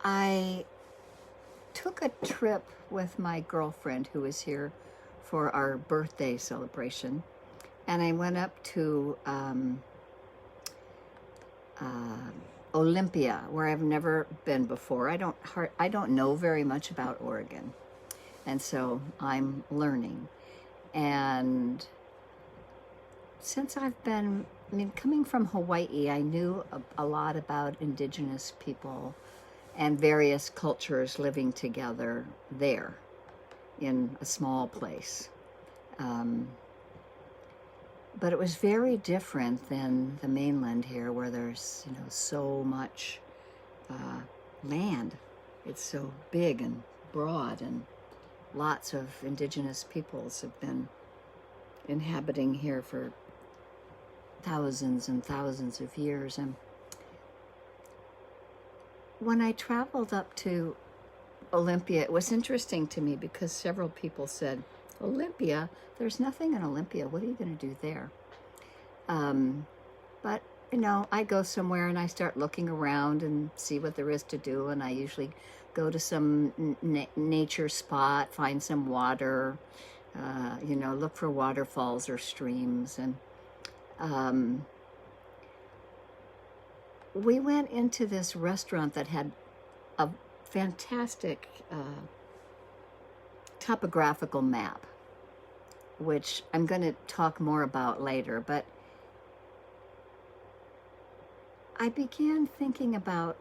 I took a trip with my girlfriend who was here for our birthday celebration, and I went up to Olympia, where I've never been before. I don't know very much about Oregon, and so I'm learning. And since coming from Hawaii, I knew a lot about indigenous people and various cultures living together there in a small place. But it was very different than the mainland here, where there's so much land. It's so big and broad, and lots of indigenous peoples have been inhabiting here for thousands and thousands of years. And when I traveled up to Olympia, it was interesting to me because several people said, Olympia? There's nothing in Olympia. What are you going to do there? But, I go somewhere and I start looking around and see what there is to do. And I usually go to some nature spot, find some water, look for waterfalls or streams. And we went into this restaurant that had a fantastic topographical map, which I'm going to talk more about later. But I began thinking about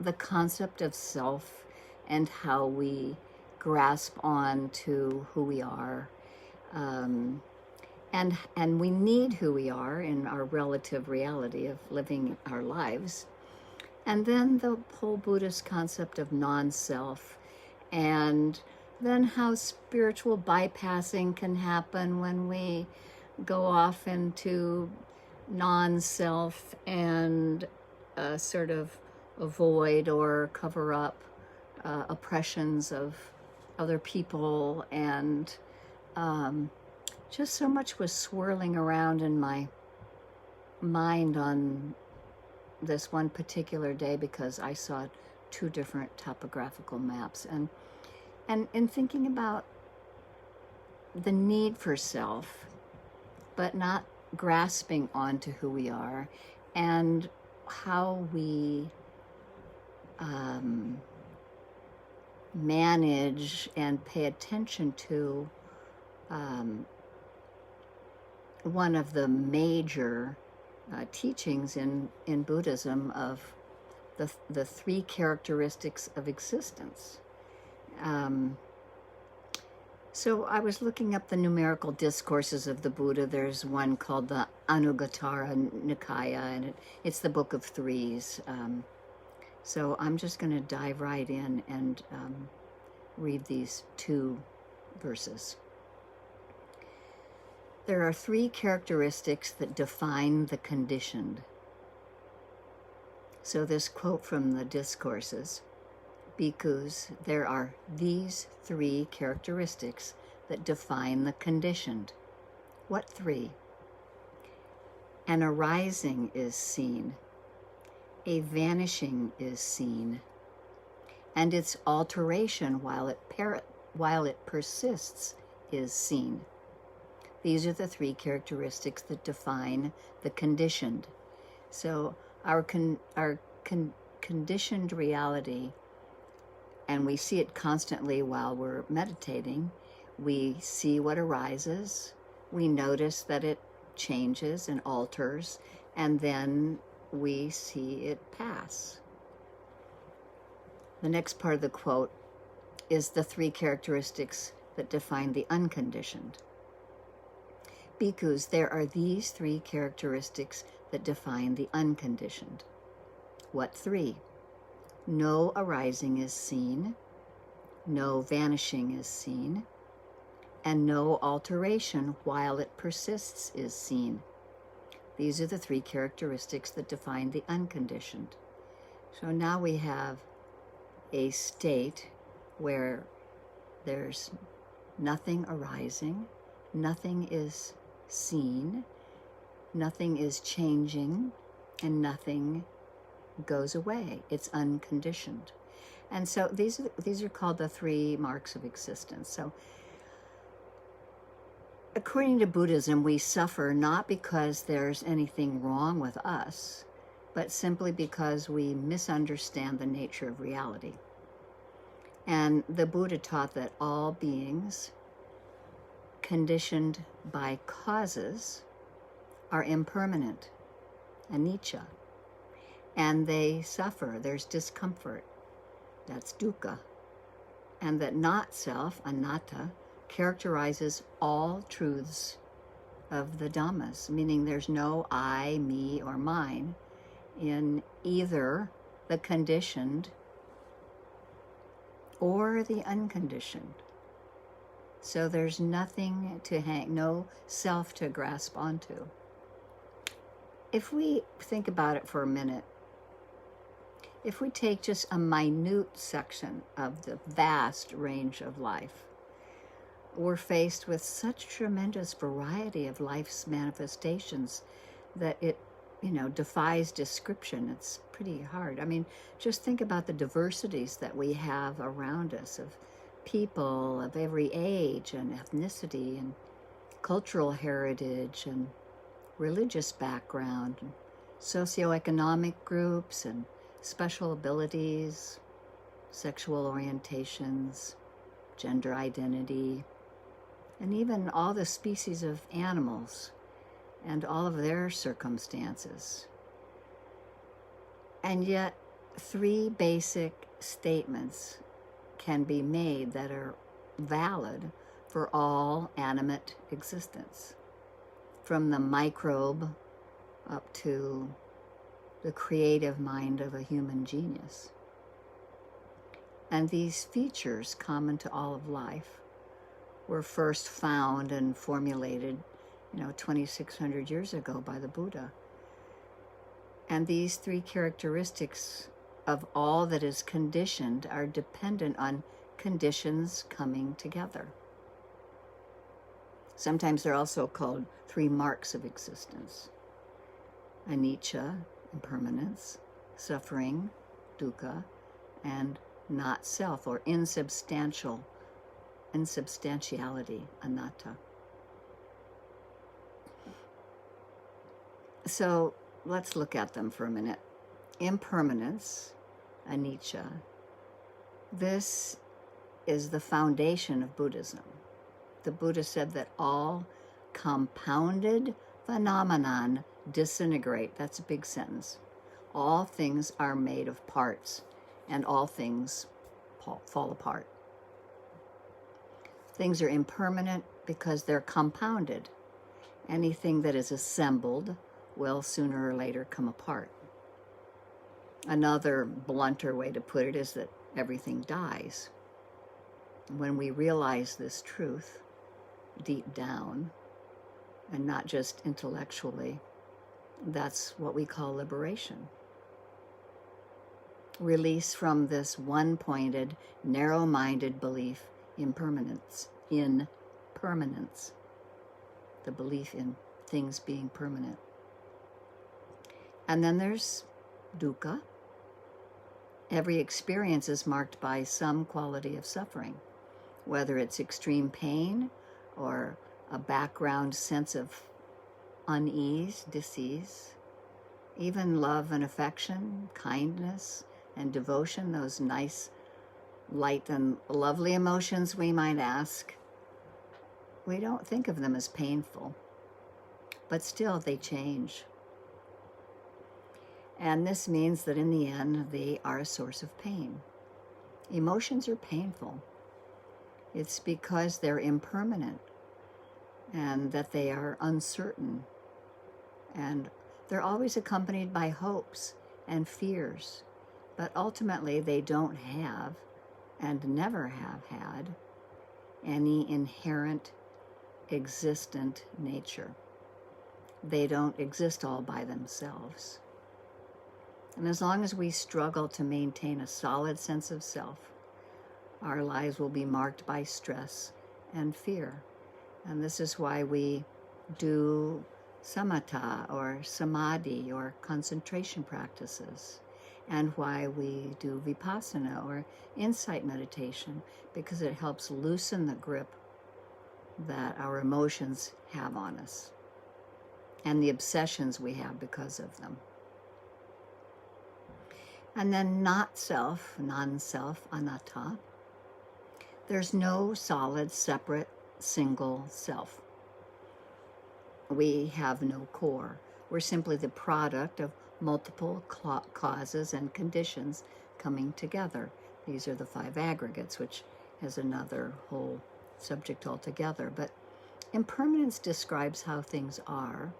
the concept of self and how we grasp on to who we are. And we need who we are in our relative reality of living our lives. And then the whole Buddhist concept of non-self, and then how spiritual bypassing can happen when we go off into non-self and sort of avoid or cover up oppressions of other people. And just so much was swirling around in my mind on this one particular day, because I saw two different topographical maps. And in thinking about the need for self, but not grasping onto who we are, and how we manage and pay attention to one of the major teachings in Buddhism of the three characteristics of existence. So I was looking up the numerical discourses of the Buddha. There's one called the Anuttara Nikaya, and it's the book of threes. So I'm just going to dive right in and read these two verses. There are three characteristics that define the conditioned. So this quote from the discourses: Bhikkhus, there are these three characteristics that define the conditioned. What three? An arising is seen, a vanishing is seen, and its alteration while it persists is seen. These are the three characteristics that define the conditioned. So our conditioned reality, and we see it constantly while we're meditating. We see what arises, we notice that it changes and alters, and then we see it pass. The next part of the quote is the three characteristics that define the unconditioned. Bhikkhus, there are these three characteristics that define the unconditioned. What three? No arising is seen, no vanishing is seen, and no alteration while it persists is seen. These are the three characteristics that define the unconditioned. So now we have a state where there's nothing arising, nothing is seen, nothing is changing, and nothing goes away. It's unconditioned. And so these are called the 3 marks of existence. So according to Buddhism, we suffer not because there's anything wrong with us, but simply because we misunderstand the nature of reality. And the Buddha taught that all beings conditioned by causes are impermanent, anicca, and they suffer. There's discomfort. That's dukkha. And that not self, anattaa, characterizes all truths of the Dhammas, meaning there's no I, me, or mine in either the conditioned or the unconditioned. So there's nothing to hang, no self to grasp onto. If we think about it for a minute, if we take just a minute section of the vast range of life, we're faced with such tremendous variety of life's manifestations that it, defies description. It's pretty hard. I mean, just think about the diversities that we have around us of people of every age and ethnicity and cultural heritage and religious background, and socioeconomic groups and special abilities, sexual orientations, gender identity, and even all the species of animals and all of their circumstances. And yet, 3 basic statements can be made that are valid for all animate existence, from the microbe up to the creative mind of a human genius. And these features common to all of life were first found and formulated 2,600 years ago by the Buddha. And these 3 characteristics of all that is conditioned are dependent on conditions coming together. Sometimes they're also called 3 marks of existence: anicca, impermanence; suffering, dukkha; and not self, or insubstantiality, anattaa. So let's look at them for a minute. Impermanence, anicca. This is the foundation of Buddhism. The Buddha said that all compounded phenomenon disintegrate. That's a big sentence. All things are made of parts, and all things fall apart. Things are impermanent because they're compounded. Anything that is assembled will sooner or later come apart. Another blunter way to put it is that everything dies. When we realize this truth deep down, and not just intellectually, that's what we call liberation. Release from this one-pointed, narrow-minded belief in permanence, the belief in things being permanent. And then there's dukkha. Every experience is marked by some quality of suffering, whether it's extreme pain or a background sense of unease, dis-ease, even love and affection, kindness and devotion, those nice, light and lovely emotions, we might ask. We don't think of them as painful, but still they change. And this means that in the end, they are a source of pain. Emotions are painful. It's because they're impermanent and that they are uncertain. And they're always accompanied by hopes and fears. But ultimately, they don't have and never have had any inherent existent nature. They don't exist all by themselves. And as long as we struggle to maintain a solid sense of self, our lives will be marked by stress and fear. And this is why we do samatha or samadhi or concentration practices. and why we do vipassana or insight meditation, because it helps loosen the grip that our emotions have on us and the obsessions we have because of them. And then not self, non-self, anattaa. There's no solid, separate, single self. We have no core. We're simply the product of multiple causes and conditions coming together. These are the 5 aggregates, which is another whole subject altogether. But impermanence describes how things are,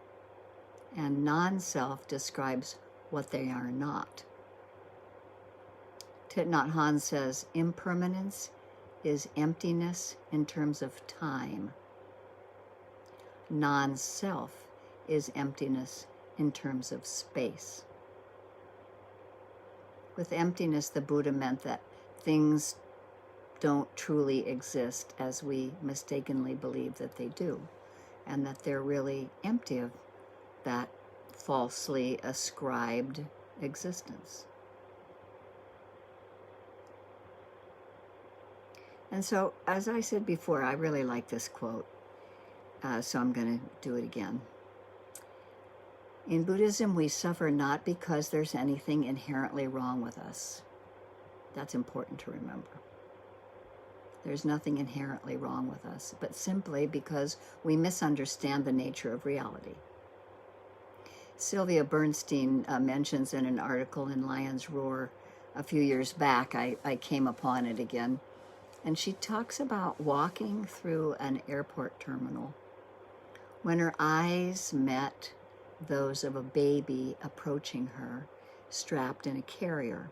and non-self describes what they are not. Thich Nhat Hanh says, impermanence is emptiness in terms of time. Non-self is emptiness in terms of space. With emptiness, the Buddha meant that things don't truly exist as we mistakenly believe that they do, and that they're really empty of that falsely ascribed existence. And so, as I said before, I really like this quote, so I'm going to do it again. In Buddhism, we suffer not because there's anything inherently wrong with us. That's important to remember. There's nothing inherently wrong with us, but simply because we misunderstand the nature of reality. Sylvia Bernstein mentions in an article in Lion's Roar a few years back, I came upon it again, and she talks about walking through an airport terminal when her eyes met those of a baby approaching her, strapped in a carrier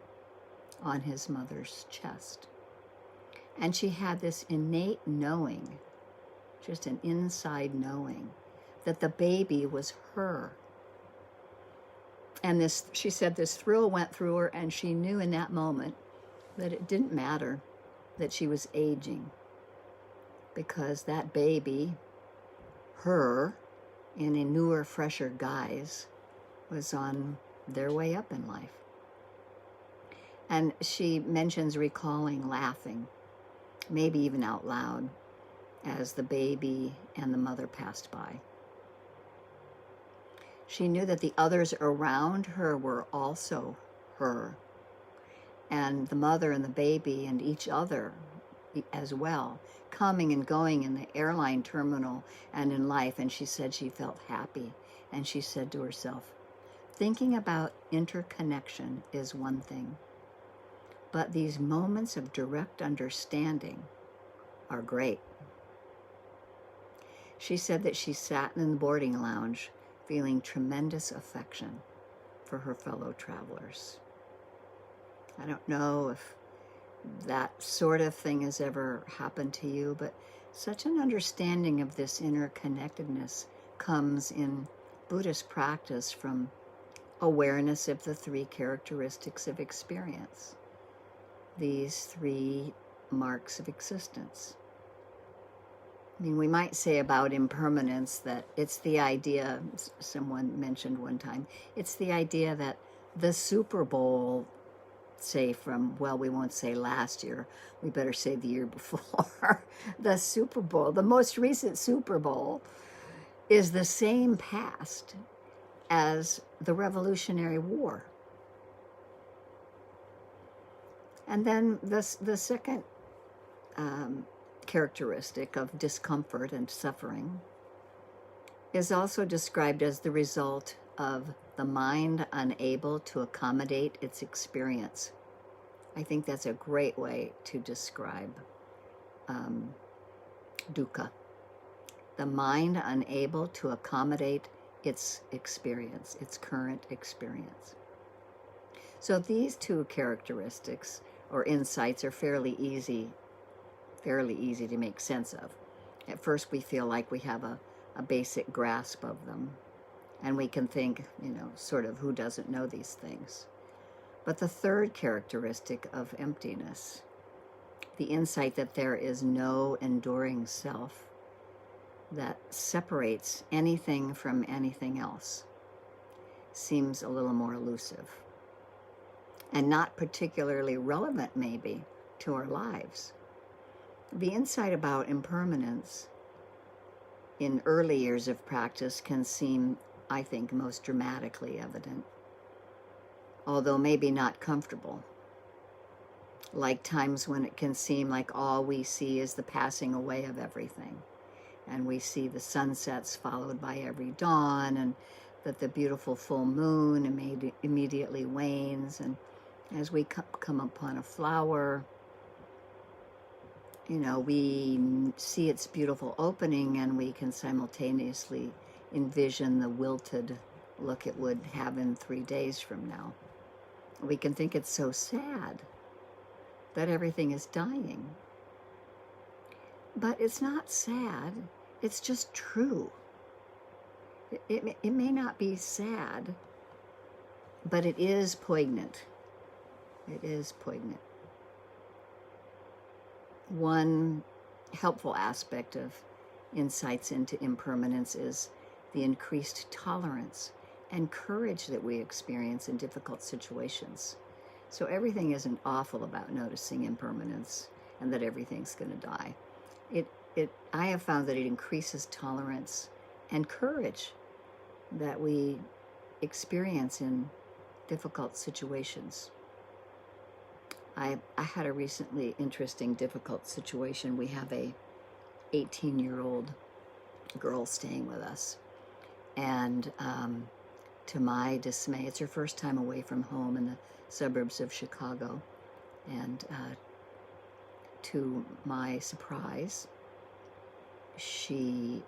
on his mother's chest. And she had this innate knowing, just an inside knowing, that the baby was her. And this, she said, this thrill went through her, and she knew in that moment that it didn't matter that she was aging, because that baby, her, in a newer, fresher guise, was on their way up in life. And she mentions recalling laughing, maybe even out loud, as the baby and the mother passed by. She knew that the others around her were also her, and the mother and the baby and each other as well, coming and going in the airline terminal and in life. And she said she felt happy. And she said to herself, thinking about interconnection is one thing, but these moments of direct understanding are great. She said that she sat in the boarding lounge feeling tremendous affection for her fellow travelers. I don't know if that sort of thing has ever happened to you, but such an understanding of this interconnectedness comes in Buddhist practice from awareness of the 3 characteristics of experience, these 3 marks of existence. I mean, we might say about impermanence that it's the idea, someone mentioned one time, it's the idea that the Super Bowl, say from, well, we won't say last year, we better say the year before, the Super Bowl, the most recent Super Bowl, is the same past as the Revolutionary War. And then the second characteristic of discomfort and suffering is also described as the result of the mind unable to accommodate its experience. I think that's a great way to describe dukkha. The mind unable to accommodate its experience, its current experience. So these 2 characteristics or insights are fairly easy to make sense of. At first we feel like we have a basic grasp of them, and we can think, sort of, who doesn't know these things? But the third characteristic of emptiness, the insight that there is no enduring self that separates anything from anything else, seems a little more elusive. and not particularly relevant maybe to our lives. The insight about impermanence in early years of practice can seem, I think, most dramatically evident, although maybe not comfortable. Like times when it can seem like all we see is the passing away of everything. And we see the sunsets followed by every dawn, and that the beautiful full moon immediately wanes. And as we come upon a flower, we see its beautiful opening, and we can simultaneously envision the wilted look it would have in 3 days from now. We can think it's so sad that everything is dying. But it's not sad, it's just true. It may not be sad, but it is poignant. It is poignant. One helpful aspect of insights into impermanence is the increased tolerance and courage that we experience in difficult situations. So everything isn't awful about noticing impermanence and that everything's going to die. I have found that it increases tolerance and courage that we experience in difficult situations. I had a recently interesting difficult situation. We have a 18-year-old girl staying with us, and to my dismay, it's her first time away from home in the suburbs of Chicago, and to my surprise, she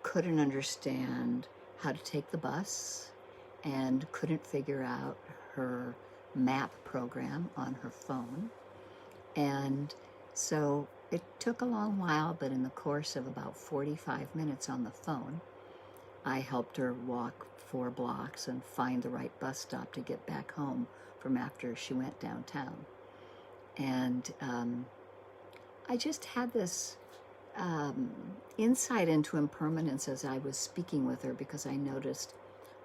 couldn't understand how to take the bus and couldn't figure out her map program on her phone. And so it took a long while, but in the course of about 45 minutes on the phone, I helped her walk 4 blocks and find the right bus stop to get back home from after she went downtown. And I just had this insight into impermanence as I was speaking with her, because I noticed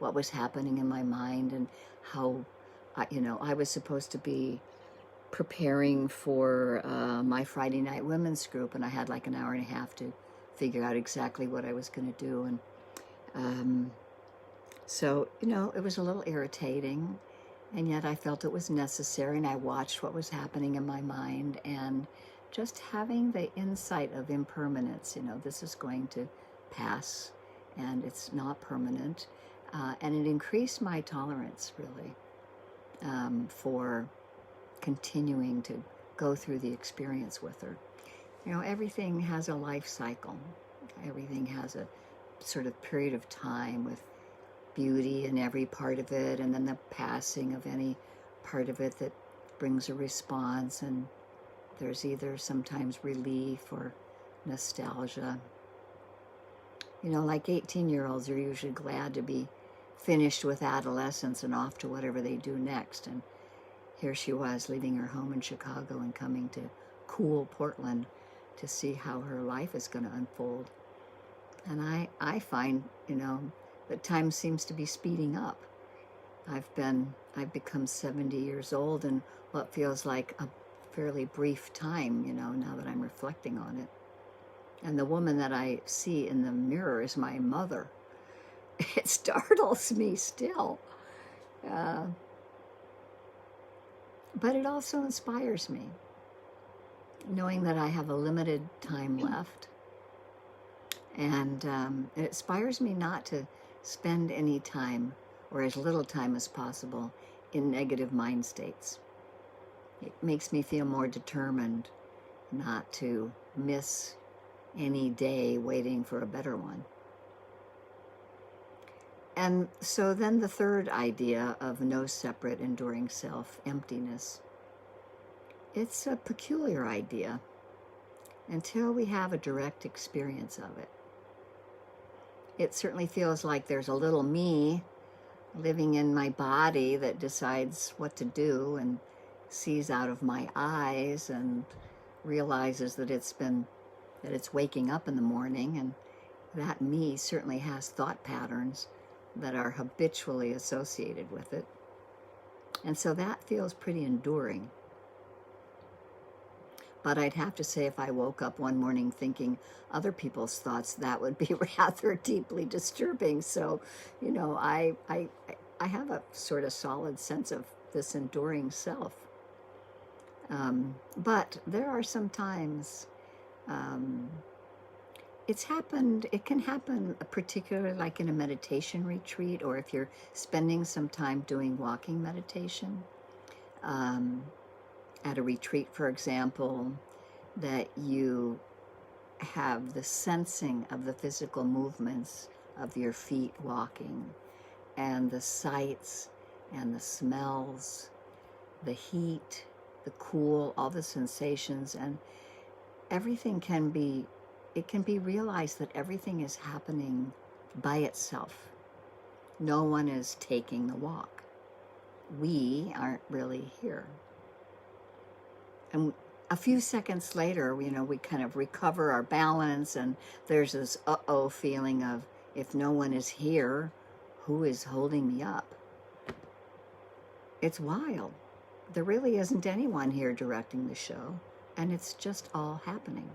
what was happening in my mind and how, I was supposed to be preparing for my Friday night women's group, and I had like an hour and a half to figure out exactly what I was going to do. And so, it was a little irritating, and yet I felt it was necessary, and I watched what was happening in my mind, and just having the insight of impermanence, this is going to pass, and it's not permanent, and it increased my tolerance, really, for continuing to go through the experience with her. Everything has a life cycle. Everything has a sort of period of time with beauty in every part of it, and then the passing of any part of it that brings a response, and there's either sometimes relief or nostalgia. Like 18-year-olds are usually glad to be finished with adolescence and off to whatever they do next. And here she was, leaving her home in Chicago and coming to cool Portland to see how her life is going to unfold. And I find, that time seems to be speeding up. I've become 70 years old in what feels like a fairly brief time, now that I'm reflecting on it. And the woman that I see in the mirror is my mother. It startles me still. But it also inspires me, knowing that I have a limited time left. And it inspires me not to spend any time, or as little time as possible, in negative mind states. It makes me feel more determined not to miss any day waiting for a better one. And so then the third idea of no separate enduring self, emptiness, it's a peculiar idea until we have a direct experience of it. It certainly feels like there's a little me living in my body that decides what to do and sees out of my eyes and realizes that it's waking up in the morning, and that me certainly has thought patterns that are habitually associated with it. And so that feels pretty enduring. But I'd have to say, if I woke up one morning thinking other people's thoughts, that would be rather deeply disturbing. So, I have a sort of solid sense of this enduring self. But there are some times it can happen particularly like in a meditation retreat, or if you're spending some time doing walking meditation. At a retreat, for example, that you have the sensing of the physical movements of your feet walking, and the sights and the smells, the heat, the cool, all the sensations, and everything can be realized that everything is happening by itself. No one is taking the walk. We aren't really here. And a few seconds later, we kind of recover our balance, and there's this uh-oh feeling of, if no one is here, who is holding me up? It's wild. There really isn't anyone here directing the show, and it's just all happening.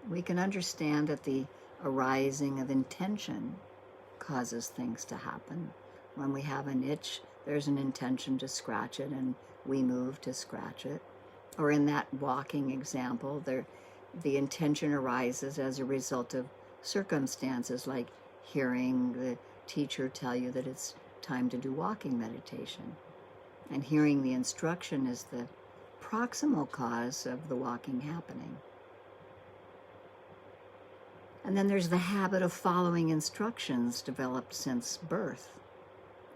We can understand that the arising of intention causes things to happen. When we have an itch, there's an intention to scratch it, and we move to scratch it. Or in that walking example, the intention arises as a result of circumstances, like hearing the teacher tell you that it's time to do walking meditation. And hearing the instruction is the proximal cause of the walking happening. And then there's the habit of following instructions developed since birth.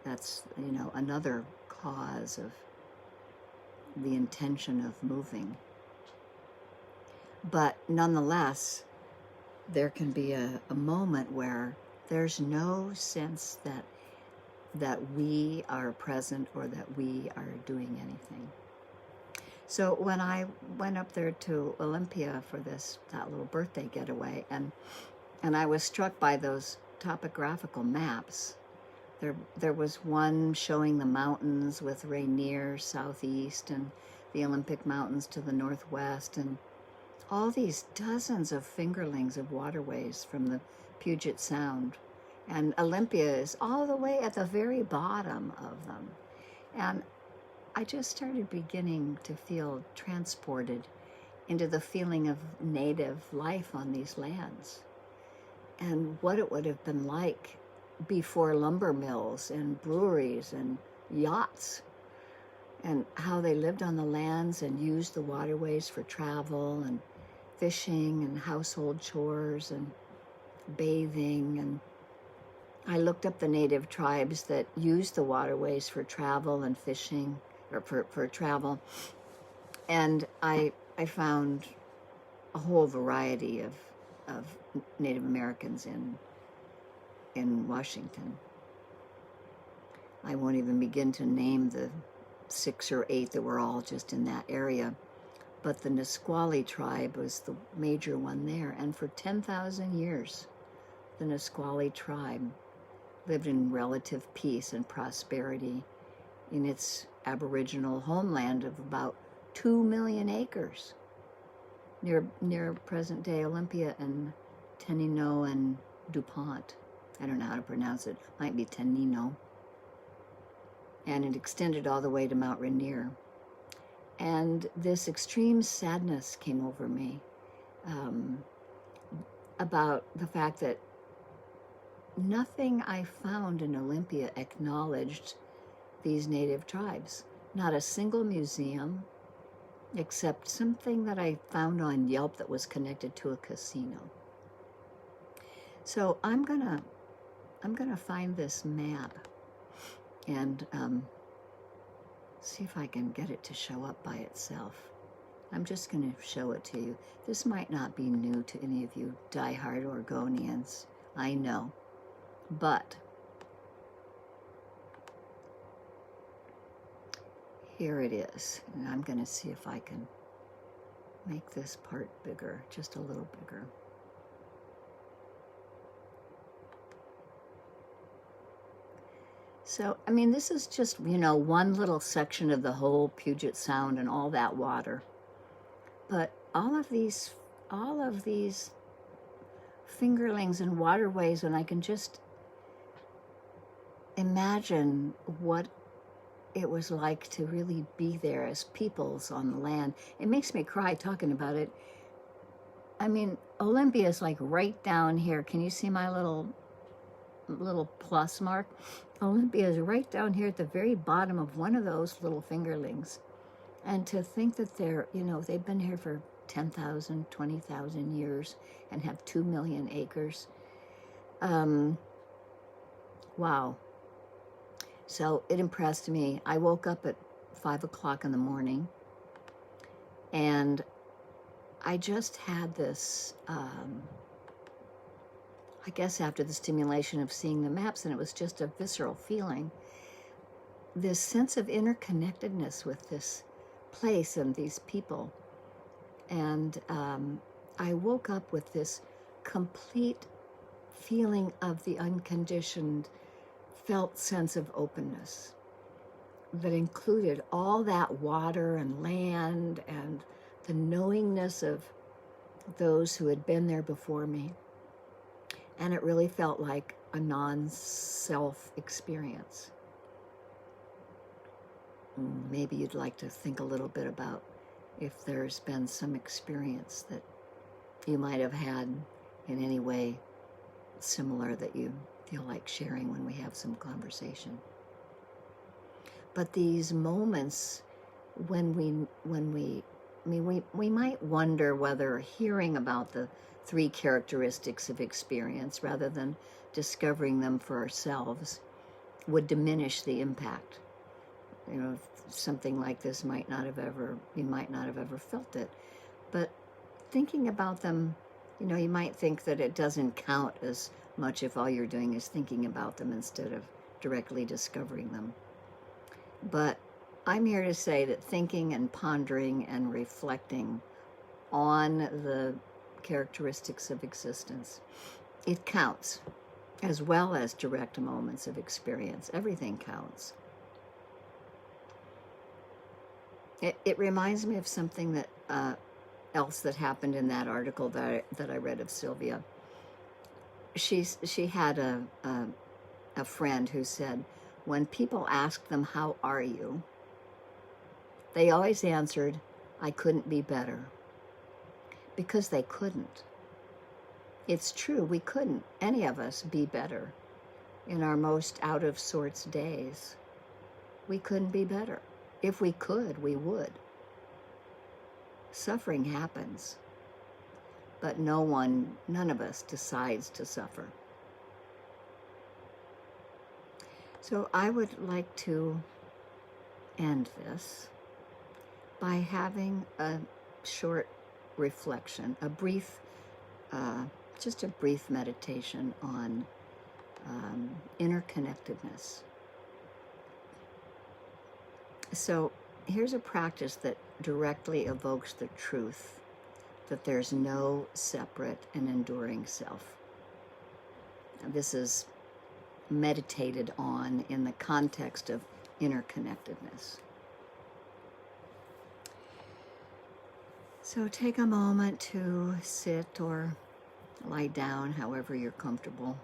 That's, another cause of the intention of moving. But nonetheless, there can be a moment where there's no sense that we are present or that we are doing anything. So when I went up there to Olympia for that little birthday getaway, and I was struck by those topographical maps. There was one showing the mountains with Rainier southeast and the Olympic Mountains to the northwest, and all these dozens of fingerlings of waterways from the Puget Sound. And Olympia is all the way at the very bottom of them. And I just started beginning to feel transported into the feeling of native life on these lands, and what it would have been like before lumber mills and breweries and yachts, and how they lived on the lands and used the waterways for travel and fishing and household chores and bathing. And I looked up the native tribes that used the waterways for travel and fishing, or for travel, and I found a whole variety of Native Americans in Washington. I won't even begin to name the 6 or 8 that were all just in that area, but the Nisqually tribe was the major one there, and for 10,000 years, the Nisqually tribe lived in relative peace and prosperity in its Aboriginal homeland of about 2 million acres near present-day Olympia and Tenino and DuPont. I don't know how to pronounce it. Might be Tenino. And it extended all the way to Mount Rainier. And this extreme sadness came over me about the fact that nothing I found in Olympia acknowledged these native tribes. Not a single museum, except something that I found on Yelp that was connected to a casino. So I'm gonna find this map and see if I can get it to show up by itself. I'm just going to show it to you. This might not be new to any of you diehard Oregonians, I know, but here it is. And I'm going to see if I can make this part bigger, just a little bigger. So, I mean, this is just, one little section of the whole Puget Sound and all that water. But all of these fingerlings and waterways, and I can just imagine what it was like to really be there as peoples on the land. It makes me cry talking about it. I mean, Olympia is like right down here. Can you see my little plus mark? Olympia is right down here at the very bottom of one of those little fingerlings. And to think that they've been here for 10,000, 20,000 years and have 2 million acres. Wow. So it impressed me. I woke up at 5 o'clock in the morning, and I just had this, I guess after the stimulation of seeing the maps, and it was just a visceral feeling, this sense of interconnectedness with this place and these people. And I woke up with this complete feeling of the unconditioned felt sense of openness that included all that water and land and the knowingness of those who had been there before me. And it really felt like a non-self experience. Maybe you'd like to think a little bit about if there's been some experience that you might have had in any way similar that you feel like sharing when we have some conversation. But these moments when we might wonder whether hearing about the 3 characteristics of experience rather than discovering them for ourselves would diminish the impact. Something like this you might not have ever felt it. But thinking about them, you might think that it doesn't count as much if all you're doing is thinking about them instead of directly discovering them. But I'm here to say that thinking and pondering and reflecting on the characteristics of existence, it counts, as well as direct moments of experience. Everything counts. It reminds me of something that else that happened in that article that I read of Sylvia. She had a friend who said, when people asked them, "How are you?" they always answered, "I couldn't be better," because they couldn't. It's true, we couldn't, any of us, be better in our most out of sorts days. We couldn't be better. If we could, we would. Suffering happens, but none of us decides to suffer. So I would like to end this by having a short reflection, just a brief meditation on interconnectedness. So here's a practice that directly evokes the truth that there's no separate and enduring self. This is meditated on in the context of interconnectedness. So take a moment to sit or lie down, however you're comfortable,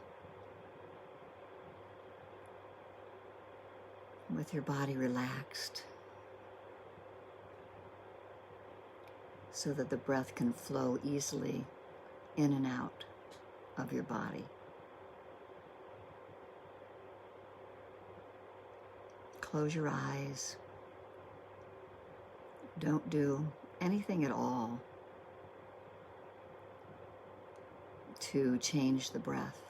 with your body relaxed, so that the breath can flow easily in and out of your body. Close your eyes. Don't do anything at all to change the breath.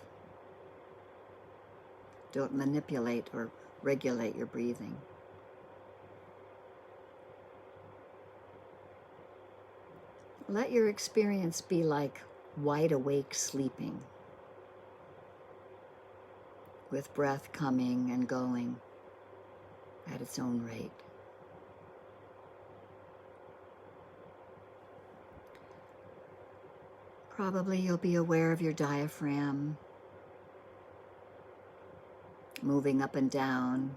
Don't manipulate or regulate your breathing. Let your experience be like wide awake sleeping, with breath coming and going at its own rate. Probably you'll be aware of your diaphragm moving up and down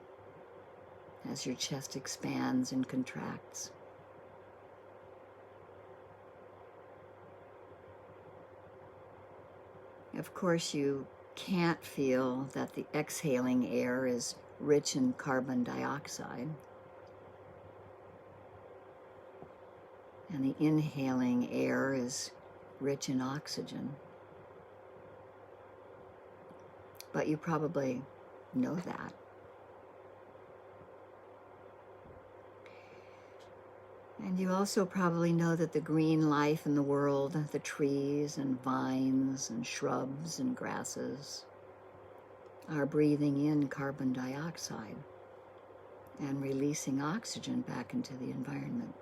as your chest expands and contracts. Of course, you can't feel that the exhaling air is rich in carbon dioxide, and the inhaling air is rich in oxygen. But you probably know that. And you also probably know that the green life in the world, the trees and vines and shrubs and grasses, are breathing in carbon dioxide and releasing oxygen back into the environment.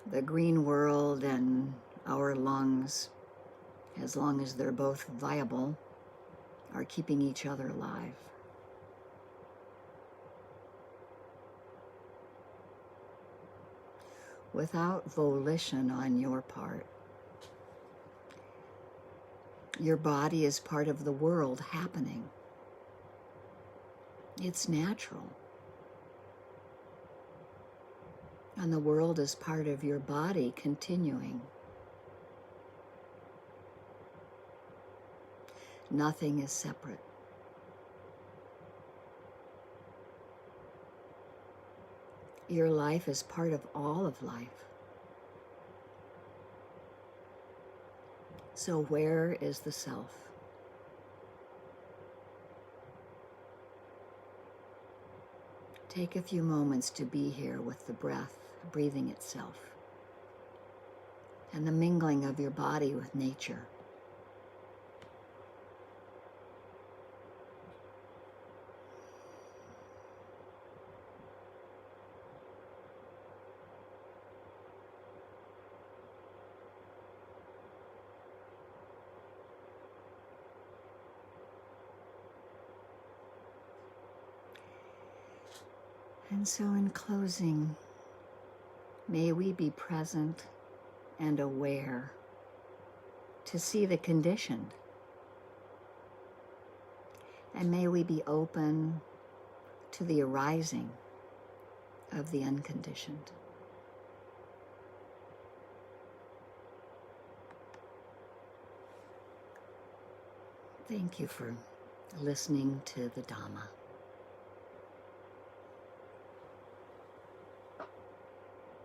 The green world and our lungs, as long as they're both viable, are keeping each other alive. Without volition on your part, your body is part of the world happening. It's natural. And the world is part of your body continuing. Nothing is separate. Your life is part of all of life. So where is the self? Take a few moments to be here with the breath breathing itself and the mingling of your body with nature. And so in closing, may we be present and aware to see the conditioned. And may we be open to the arising of the unconditioned. Thank you for listening to the Dhamma.